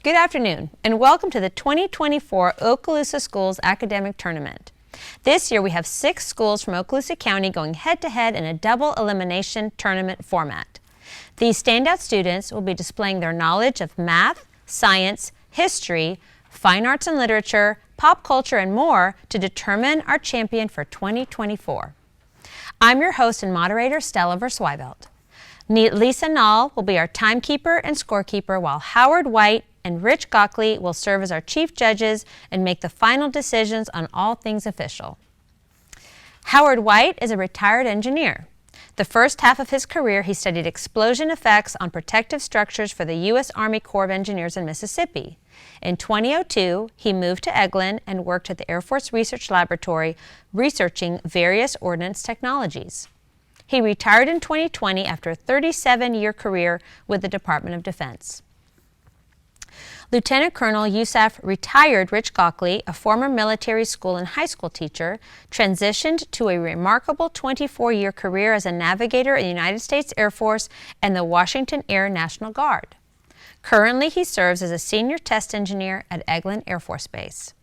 Good afternoon, and welcome to the 2024 Okaloosa Schools Academic Tournament. This year we have 6 schools from Okaloosa County going head-to-head in a double elimination tournament format. These standout students will be displaying their knowledge of math, science, history, fine arts and literature, pop culture, and more to determine our champion for 2024. I'm your host and moderator, Stella Versweivelt. Lisa Nall will be our timekeeper and scorekeeper, while Howard White and Rich Gockley will serve as our chief judges and make the final decisions on all things official. Howard White is a retired engineer. The first half of his career, he studied explosion effects on protective structures for the U.S. Army Corps of Engineers in Mississippi. In 2002, he moved to Eglin and worked at the Air Force Research Laboratory researching various ordnance technologies. He retired in 2020 after a 37-year career with the Department of Defense. Lieutenant Colonel Yusuf retired Rich Gockley, a former military school and high school teacher, transitioned to a remarkable 24-year career as a navigator in the United States Air Force and the Washington Air National Guard. Currently, he serves as a senior test engineer at Eglin Air Force Base.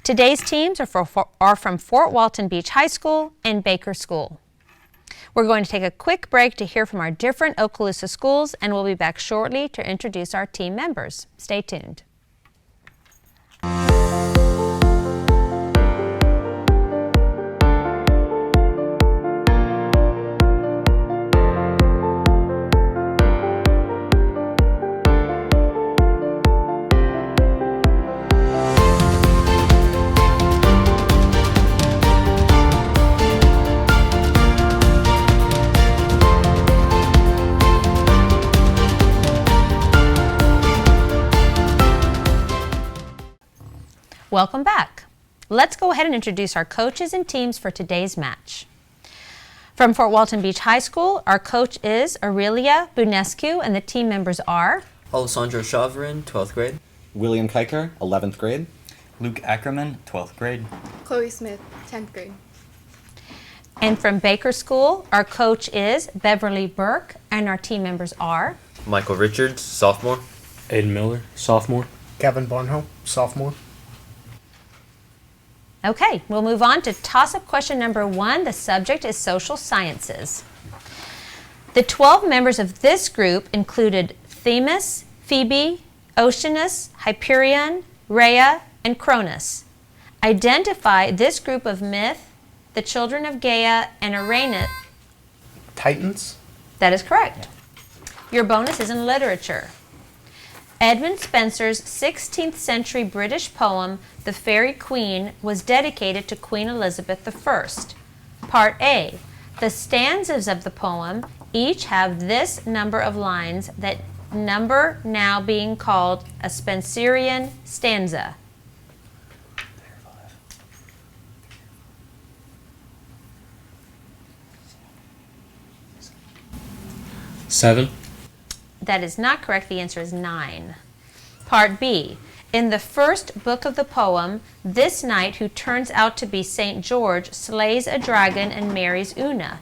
Today's teams are from Fort Walton Beach High School and Baker School. We're going to take a quick break to hear from our different Okaloosa schools, and we'll be back shortly to introduce our team members. Stay tuned. Welcome back. Let's go ahead and introduce our coaches and teams for today's match. From Fort Walton Beach High School, our coach is Aurelia Bunescu, and the team members are Alessandro Chavarin, 12th grade. William Kiker, 11th grade. Luke Ackerman, 12th grade. Chloe Smith, 10th grade. And from Baker School, our coach is Beverly Burke, and our team members are Michael Richards, sophomore. Aiden Miller, sophomore. Gavin Barnhope, sophomore. Okay, we'll move on to toss-up question number 1. The subject is social sciences. The 12 members of this group included Themis, Phoebe, Oceanus, Hyperion, Rhea, and Cronus. Identify this group of myth, the children of Gaia, and Uranus. Titans. That is correct. Your bonus is in literature. Edmund Spenser's 16th century British poem, The Fairy Queen, was dedicated to Queen Elizabeth I. Part A. The stanzas of the poem each have this number of lines, that number now being called a Spenserian stanza. Seven. That is not correct. The answer is 9. Part B. In the first book of the poem, this knight, who turns out to be St. George, slays a dragon and marries Una.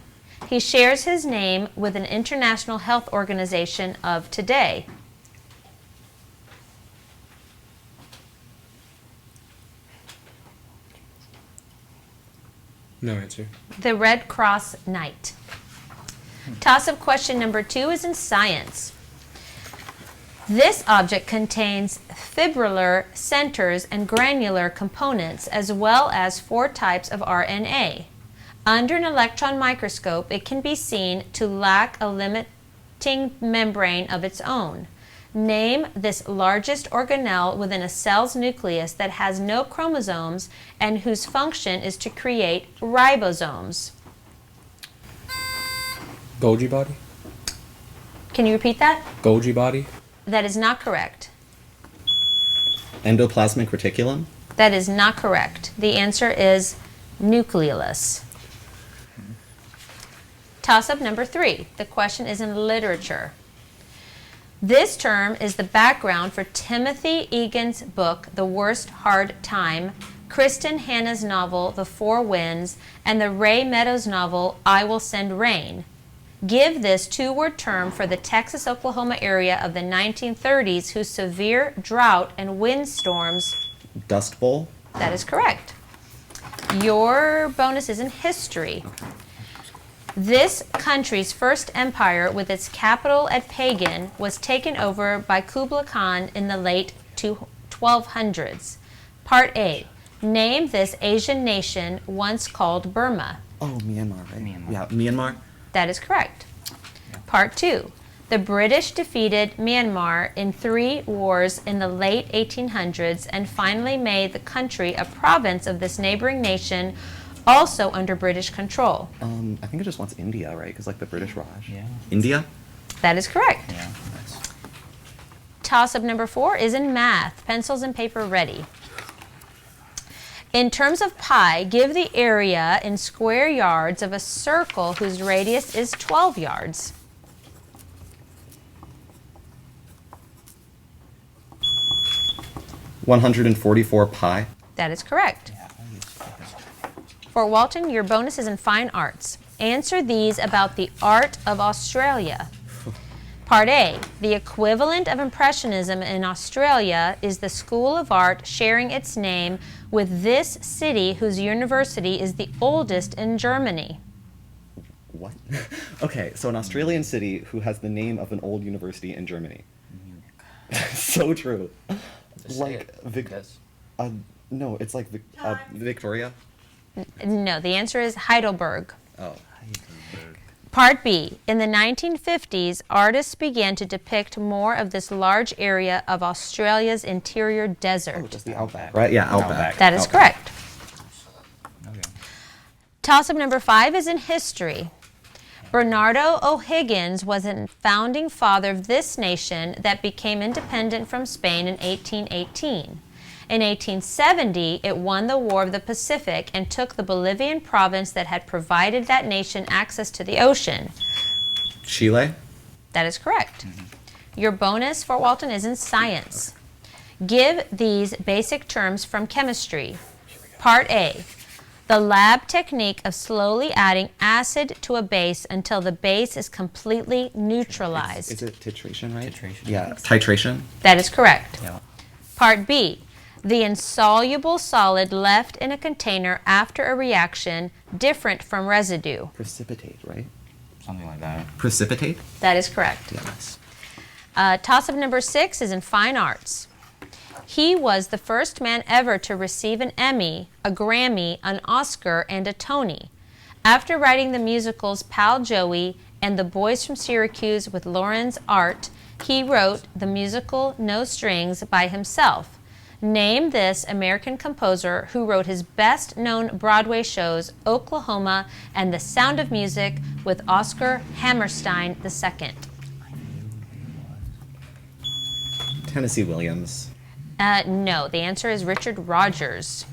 He shares his name with an international health organization of today. No answer. The Red Cross Knight. Toss-up question number 2 is in science. This object contains fibrillar centers and granular components, as well as 4 types of RNA. Under an electron microscope, it can be seen to lack a limiting membrane of its own. Name this largest organelle within a cell's nucleus that has no chromosomes and whose function is to create ribosomes. Golgi body? Can you repeat that? Golgi body? That is not correct. Endoplasmic reticulum. That is not correct. The answer is nucleolus. Toss-up number 3. The question is in literature. This term is the background for Timothy Egan's book, The Worst Hard Time, Kristen Hanna's novel, The Four Winds, and the Ray Meadows novel, I Will Send Rain. Give this two-word term for the Texas-Oklahoma area of the 1930s whose severe drought and windstorms. Dust Bowl. That is correct. Your bonus is in history. This country's first empire, with its capital at Pagan, was taken over by Kublai Khan in the late 1200s. Part A. Name this Asian nation once called Burma. Oh, Myanmar, right? Myanmar. Yeah, Myanmar. That is correct. Part 2. The British defeated Myanmar in 3 wars in the late 1800s and finally made the country a province of this neighboring nation, also under British control. I think it just wants India, right? Because like the British Raj. Yeah. India. That is correct. Yeah. Toss-up number 4 is in math. Pencils and paper ready. In terms of pi, give the area in square yards of a circle whose radius is 12 yards. $144 pi. That is correct. For Walton, your bonus is in fine arts. Answer these about the art of Australia. Part A. The equivalent of Impressionism in Australia is the school of art sharing its name with this city whose university is the oldest in Germany. What? Okay, so an Australian city who has the name of an old university in Germany. So true. Just say Like it. Yes. no, it's like Victoria. No, the answer is Heidelberg. Oh. Part B. In the 1950s, artists began to depict more of this large area of Australia's interior desert. Oh, just the outback. Right? Yeah, outback. That is Outback. correct. Okay. Toss-up number 5 is in history. Bernardo O'Higgins was a founding father of this nation that became independent from Spain in 1818. In 1870, it won the War of the Pacific and took the Bolivian province that had provided that nation access to the ocean. Chile. That is correct. Your bonus for Walton is in science. Give these basic terms from chemistry. Part A. The lab technique of slowly adding acid to a base until the base is completely neutralized. Is it titration, right? Titration. Yeah, titration. That is correct. Yeah. Part B. The insoluble solid left in a container after a reaction different from residue. Precipitate, right? Something like that. Precipitate? That is correct. Yes. Toss-up number 6 is in fine arts. He was the first man ever to receive an Emmy, a Grammy, an Oscar, and a Tony. After writing the musicals Pal Joey and The Boys from Syracuse with Lawrence Art, he wrote the musical No Strings by himself. Name this American composer who wrote his best-known Broadway shows, Oklahoma and The Sound of Music, with Oscar Hammerstein II. Tennessee Williams. No, the answer is Richard Rodgers.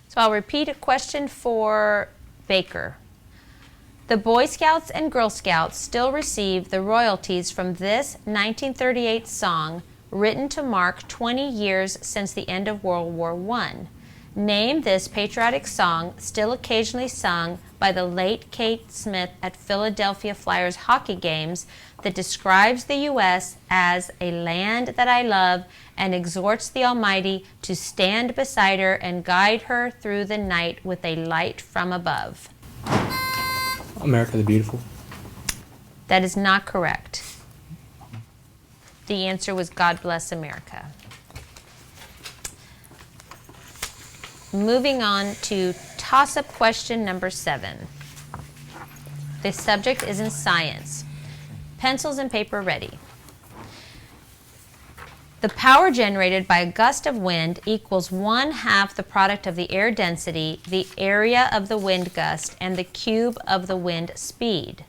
So I'll repeat a question for Baker. The Boy Scouts and Girl Scouts still receive the royalties from this 1938 song written to mark 20 years since the end of World War I. Name this patriotic song still occasionally sung by the late Kate Smith at Philadelphia Flyers hockey games that describes the U.S. as a land that I love and exhorts the Almighty to stand beside her and guide her through the night with a light from above. America the Beautiful. That is not correct. The answer was God Bless America. Moving on to toss-up question number 7. The subject is in science. Pencils and paper ready. The power generated by a gust of wind equals 1/2 the product of the air density, the area of the wind gust, and the cube of the wind speed.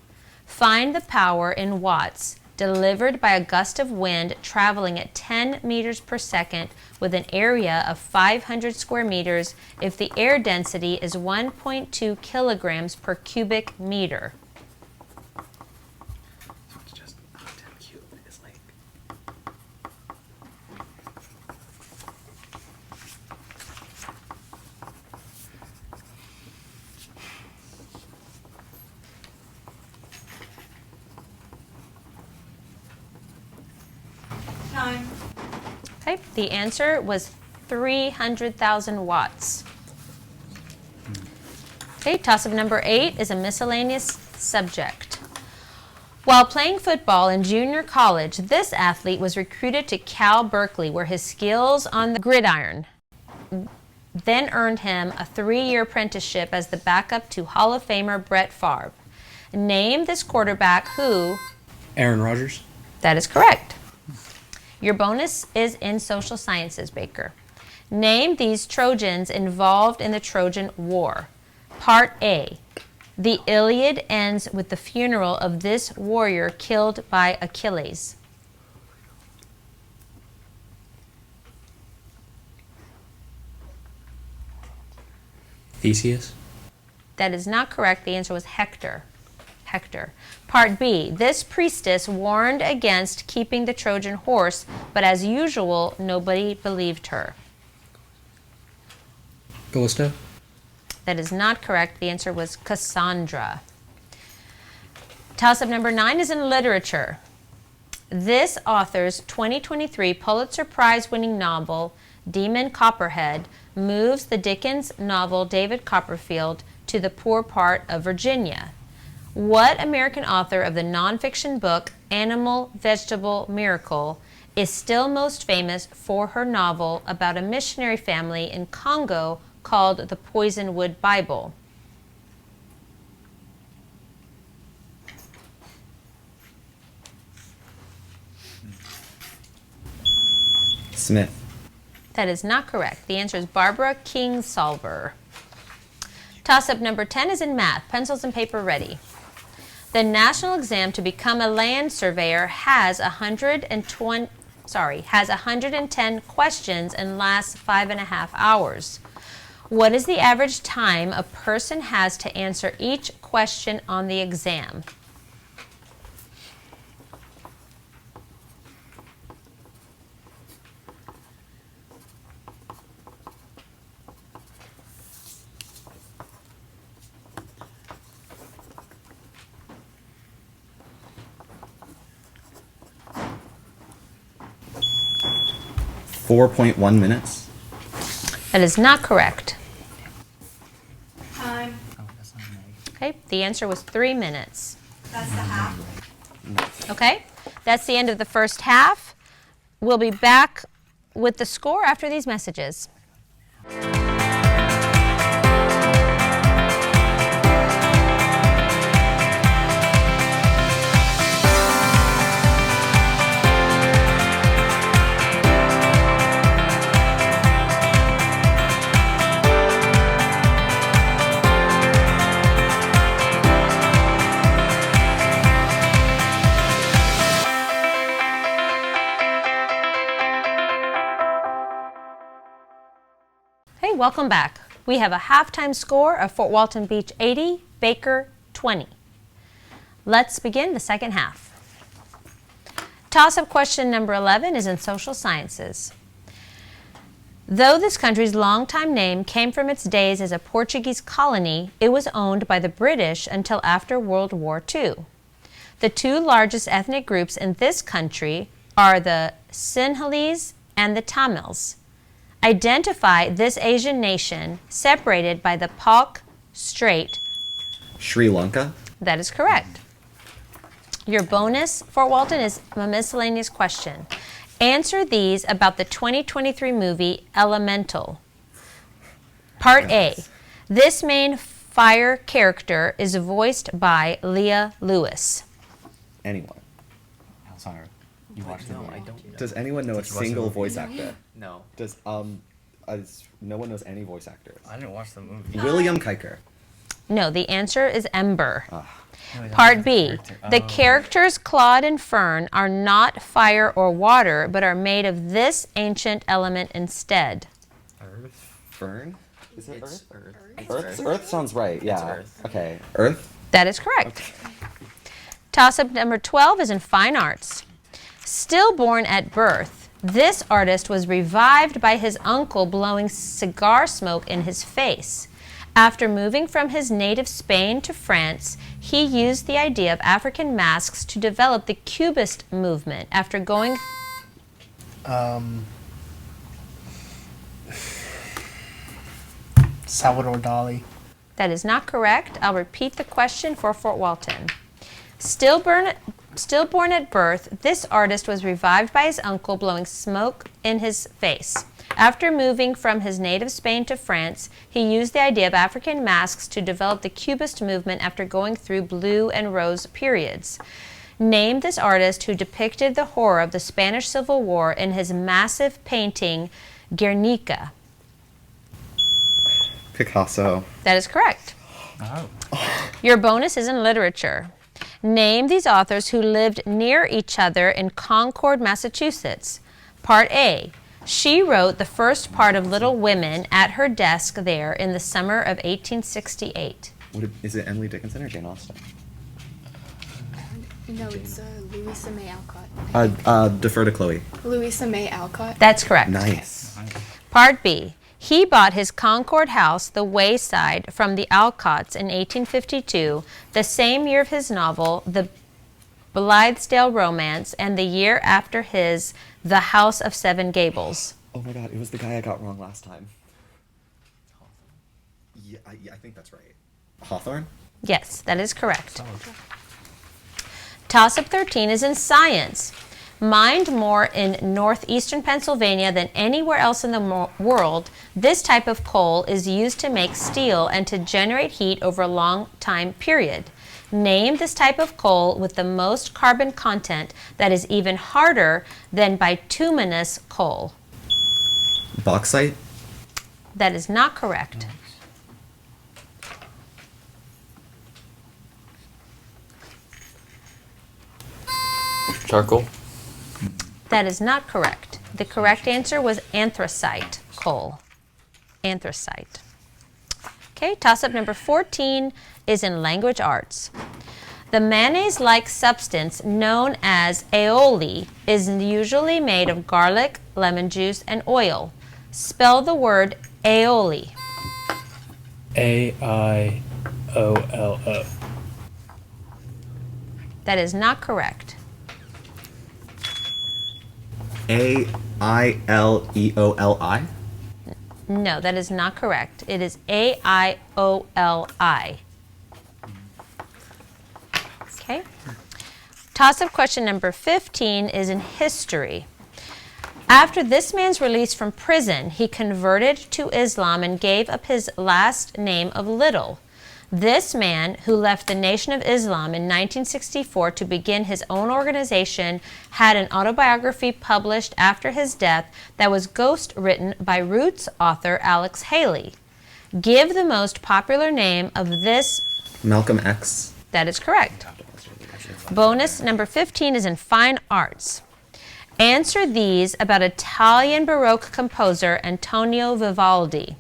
Find the power in watts delivered by a gust of wind traveling at 10 meters per second with an area of 500 square meters if the air density is 1.2 kilograms per cubic meter. It's just 10 cubed is like. Okay, the answer was 300,000 watts. Okay, toss-up number 8 is a miscellaneous subject. While playing football in junior college, this athlete was recruited to Cal Berkeley, where his skills on the gridiron then earned him a 3-year apprenticeship as the backup to Hall of Famer Brett Favre. Name this quarterback who... Aaron Rodgers. That is correct. Your bonus is in social sciences, Baker. Name these Trojans involved in the Trojan War. Part A. The Iliad ends with the funeral of this warrior killed by Achilles. Theseus. That is not correct. The answer was Hector. Hector. Part B. This priestess warned against keeping the Trojan horse, but as usual, nobody believed her. Callisto. That is not correct. The answer was Cassandra. Toss-up number 9 is in literature. This author's 2023 Pulitzer Prize-winning novel, Demon Copperhead, moves the Dickens novel David Copperfield to the poor part of Virginia. What American author of the nonfiction book Animal, Vegetable, Miracle is still most famous for her novel about a missionary family in Congo called The Poisonwood Bible? Smith. That is not correct. The answer is Barbara Kingsolver. Toss-up number 10 is in math. Pencils and paper ready. The national exam to become a land surveyor has 110 questions and lasts 5.5 hours. What is the average time a person has to answer each question on the exam? .1 minutes. That is not correct. Time. Oh, that's not me. Okay, the answer was 3 minutes. That's the half. Okay, that's the end of the first half. We'll be back with the score after these messages. Hey, welcome back. We have a halftime score of Fort Walton Beach 80, Baker 20. Let's begin the second half. Toss-up question number 11 is in social sciences. Though this country's longtime name came from its days as a Portuguese colony, it was owned by the British until after World War II. The two largest ethnic groups in this country are the Sinhalese and the Tamils. Identify this Asian nation separated by the Palk Strait. Sri Lanka. That is correct. Your bonus, Fort Walton, is a miscellaneous question. Answer these about the 2023 movie Elemental. Part A. This main fire character is voiced by Leah Lewis. Anyone. Sorry. You watched the No, movie? I don't know. Does anyone know a Did you watch the single movie? voice actor? No. Does no one knows any voice actors? I didn't watch the movie. William Kiker. No, the answer is Ember. No, I don't Part know B. character. The Oh. characters Claude and Fern are not fire or water, but are made of this ancient element instead. Earth. Fern? Is it It's Earth? Earth. Earth sounds right. Yeah. Earth. Okay. Earth. That is correct. Toss-up number 12 is in fine arts. Stillborn at birth, this artist was revived by his uncle blowing cigar smoke in his face. After moving from his native Spain to France, he used the idea of African masks to develop the Cubist movement after going... Salvador Dali. That is not correct. I'll repeat the question for Fort Walton. Stillborn at birth, this artist was revived by his uncle blowing smoke in his face. After moving from his native Spain to France, he used the idea of African masks to develop the Cubist movement after going through blue and rose periods. Name this artist who depicted the horror of the Spanish Civil War in his massive painting, Guernica. Picasso. That is correct. Oh. Your bonus is in literature. Name these authors who lived near each other in Concord, Massachusetts. Part A. She wrote the first part of Little Women at her desk there in the summer of 1868. Is it Emily Dickinson or Jane Austen? No, it's Louisa May Alcott. Defer to Chloe. Louisa May Alcott. That's correct. Nice. Part B. He bought his Concord house, The Wayside, from the Alcotts in 1852, the same year of his novel, The Blithedale Romance, and the year after his The House of Seven Gables. Oh my god, it was the guy I got wrong last time. Yeah, I think that's right. Hawthorne? Yes, that is correct. Toss-up 13 is in science. Mined more in northeastern Pennsylvania than anywhere else in the world, this type of coal is used to make steel and to generate heat over a long time period. Name this type of coal with the most carbon content that is even harder than bituminous coal. Bauxite? That is not correct. Charcoal. That is not correct. The correct answer was anthracite coal. Anthracite. Okay, toss-up number 14 is in language arts. The mayonnaise-like substance known as aioli is usually made of garlic, lemon juice, and oil. Spell the word aioli. AIOLO. That is not correct. AILEOLI? No, that is not correct. It is AIOLI. Okay. Toss-up question number 15 is in history. After this man's release from prison, he converted to Islam and gave up his last name of Little. This man, who left the Nation of Islam in 1964 to begin his own organization, had an autobiography published after his death that was ghost-written by Roots author Alex Haley. Give the most popular name of this. Malcolm X. That is correct. Bonus number 15 is in fine arts. Answer these about Italian Baroque composer Antonio Vivaldi.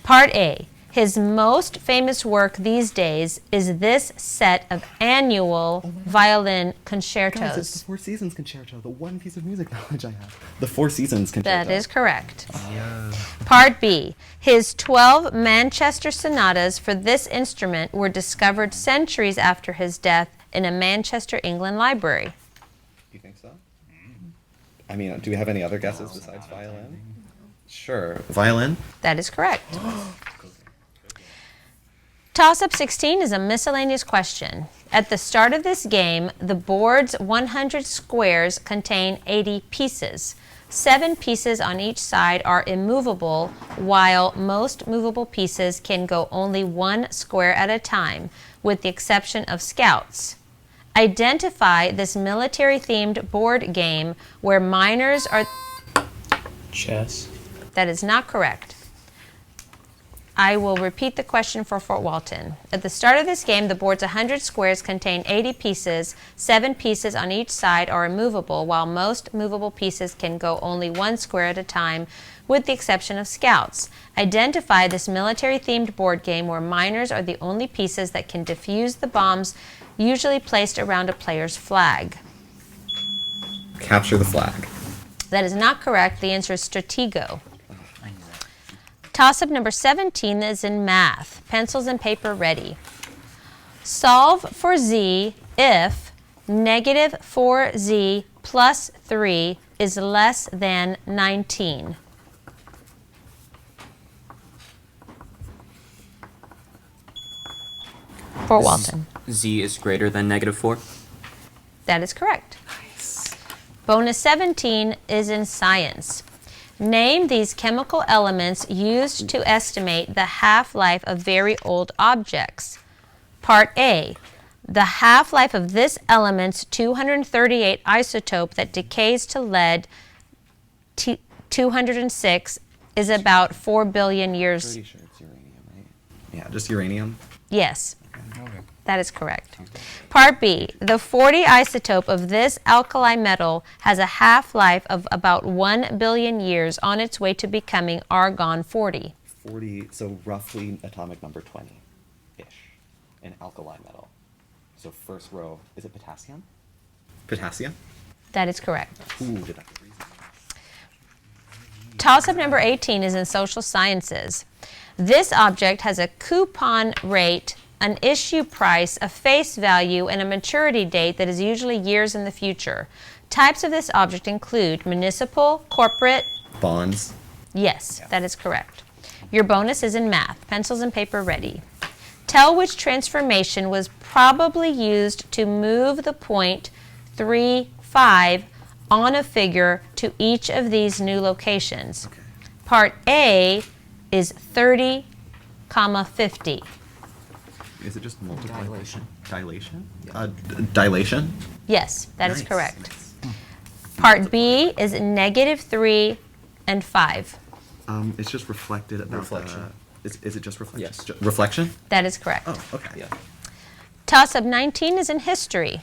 Part A. His most famous work these days is this set of annual violin Guys, it's concertos. the Four Seasons Concerto, the one piece of music knowledge I have. The Four Seasons Concerto. That is correct. Yo. Part B. His 12 Manchester sonatas for this instrument were discovered centuries after his death in a Manchester, England library. You think so? I mean, do we have any other guesses besides violin? Sure. Violin? That is correct. Toss-up 16 is a miscellaneous question. At the start of this game, the board's 100 squares contain 80 pieces. 7 pieces on each side are immovable, while most movable pieces can go only 1 square at a time, with the exception of scouts. Identify this military-themed board game where miners are... Chess. That is not correct. I will repeat the question for Fort Walton. At the start of this game, the board's 100 squares contain 80 pieces. 7 pieces on each side are immovable, while most movable pieces can go only 1 square at a time, with the exception of scouts. Identify this military-themed board game where miners are the only pieces that can defuse the bombs usually placed around a player's flag. Capture the flag. That is not correct. The answer is Stratego. I knew that. Toss-up number 17 is in math. Pencils and paper ready. Solve for z if negative 4z plus 3 is less than 19. For Walton. Z is greater than -4. That is correct. Bonus 17 is in science. Name these chemical elements used to estimate the half-life of very old objects. Part A. The half-life of this element's 238 isotope that decays to lead 206 is about 4 billion years. Pretty sure it's uranium, right? Yeah, just uranium. Yes, that is correct. Part B. The 40 isotope of this alkali metal has a half-life of about 1 billion years on its way to becoming argon 40. 40, so roughly atomic number 20-ish in alkali metal. So first row, is it potassium? Potassium? That is correct. Ooh, did that get reason? Toss-up number 18 is in social sciences. This object has a coupon rate, an issue price, a face value, and a maturity date that is usually years in the future. Types of this object include municipal, corporate. Bonds. Yes, that is correct. Your bonus is in math. Pencils and paper ready. Tell which transformation was probably used to move the point 3, 5 on a figure to each of these new locations. Okay. Part A is 30, 50. Is it just multiply? Dilation. Dilation? Dilation? Yes, that is Nice. correct. Part B is -3 and 5. It's just reflected about Reflection. Is it just reflection? Yes. Reflection? That is correct. Oh, okay. Yeah. Toss-up 19 is in history.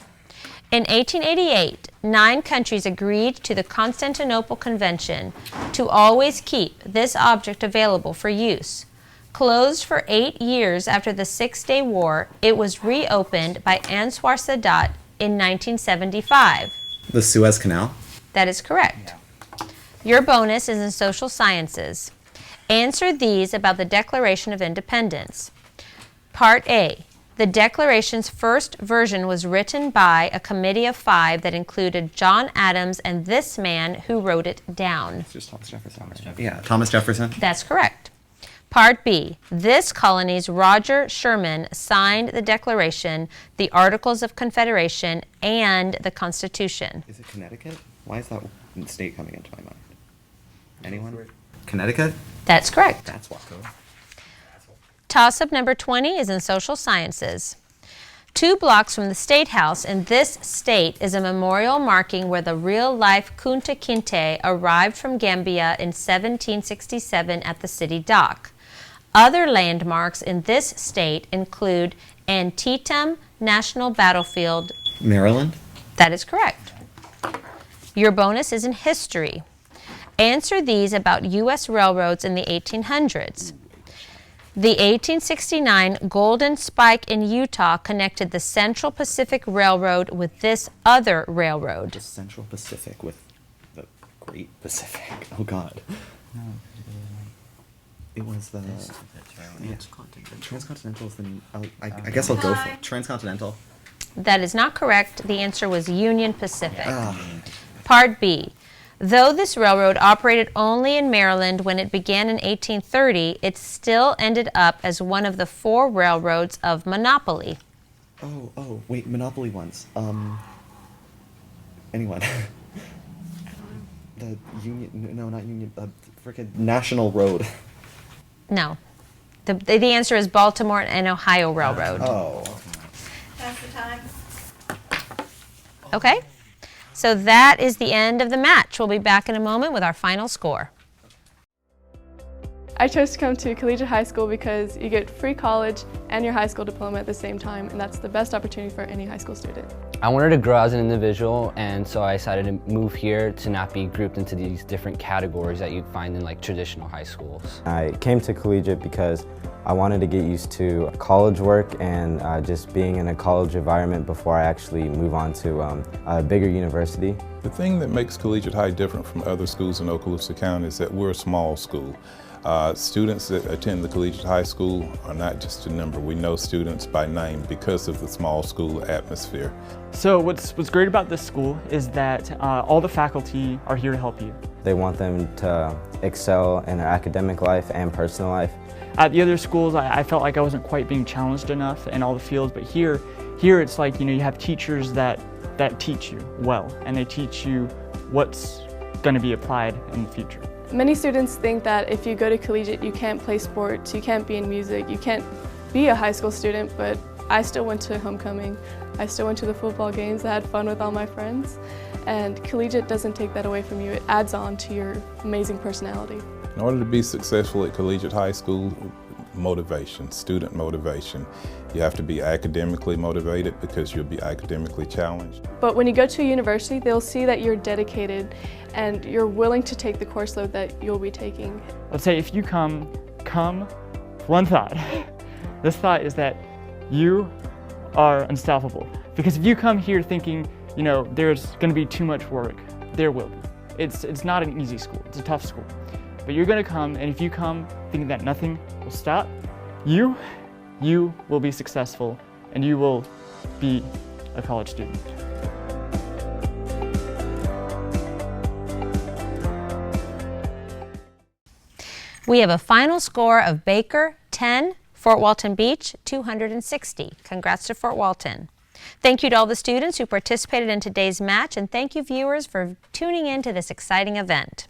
In 1888, 9 countries agreed to the Constantinople Convention to always keep this object available for use. Closed for 8 years after the Six-Day War, it was reopened by Anwar Sadat in 1975. The Suez Canal? That is correct. Your bonus is in social sciences. Answer these about the Declaration of Independence. Part A. The Declaration's first version was written by a committee of 5 that included John Adams and this man who wrote it down. It's just Thomas Jefferson. Right? Yeah, Thomas Jefferson. That's correct. Part B. This colony's Roger Sherman signed the Declaration, the Articles of Confederation, and the Constitution. Is it Connecticut? Why is that state coming into my mind? Anyone? Connecticut? That's correct. That's why. Toss-up number 20 is in social sciences. 2 blocks from the State House in this state is a memorial marking where the real-life Kunta Kinte arrived from Gambia in 1767 at the city dock. Other landmarks in this state include Antietam National Battlefield. Maryland? That is correct. Your bonus is in history. Answer these about U.S. railroads in the 1800s. The 1869 Golden Spike in Utah connected the Central Pacific Railroad with this other railroad. The Central Pacific with the Great Pacific. Oh, God. It was the... Yeah. Transcontinental is the... I guess I'll go for it. Transcontinental. That is not correct. The answer was Union Pacific. Ah. Part B. Though this railroad operated only in Maryland when it began in 1830, it still ended up as one of the 4 railroads of monopoly. Oh, wait, Monopoly ones. Anyone? The Union... No, not Union. Frickin' National Road. No. The answer is Baltimore and Ohio Railroad. Oh. Pass the time. Okay? So that is the end of the match. We'll be back in a moment with our final score. I chose to come to collegiate high school because you get free college and your high school diploma at the same time, and that's the best opportunity for any high school student. I wanted to grow as an individual, and so I decided to move here to not be grouped into these different categories that you'd find in like traditional high schools. I came to collegiate because I wanted to get used to college work and just being in a college environment before I actually move on to a bigger university. The thing that makes Collegiate High different from other schools in Okaloosa County is that we're a small school. Students that attend the Collegiate High School are not just a number. We know students by name because of the small school atmosphere. So what's great about this school is that all the faculty are here to help you. They want them to excel in their academic life and personal life. At the other schools, I felt like I wasn't quite being challenged enough in all the fields, but here it's like, you have teachers that teach you well, and they teach you what's going to be applied in the future. Many students think that if you go to collegiate, you can't play sports, you can't be in music, you can't be a high school student, but I still went to homecoming. I still went to the football games. I had fun with all my friends. And collegiate doesn't take that away from you. It adds on to your amazing personality. In order to be successful at collegiate high school, motivation, student motivation. You have to be academically motivated because you'll be academically challenged. But when you go to a university, they'll see that you're dedicated and you're willing to take the course load that you'll be taking. Let's say if you come one thought. This thought is that you are unstoppable. Because if you come here thinking, there's going to be too much work, there will be. It's not an easy school, it's a tough school. But you're going to come, and if you come thinking that nothing will stop, you will be successful, and you will be a college student. We have a final score of Baker, 10, Fort Walton Beach, 260. Congrats to Fort Walton. Thank you to all the students who participated in today's match, and thank you viewers for tuning in to this exciting event.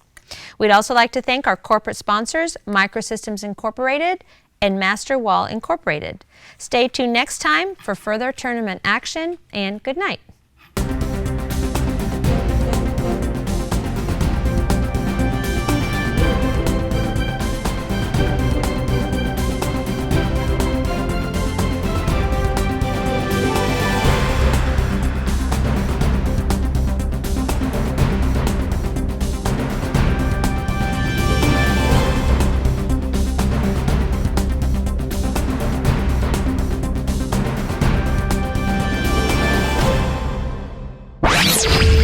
We'd also like to thank our corporate sponsors, Microsystems Incorporated and Master Wall Incorporated. Stay tuned next time for further tournament action, and good night. You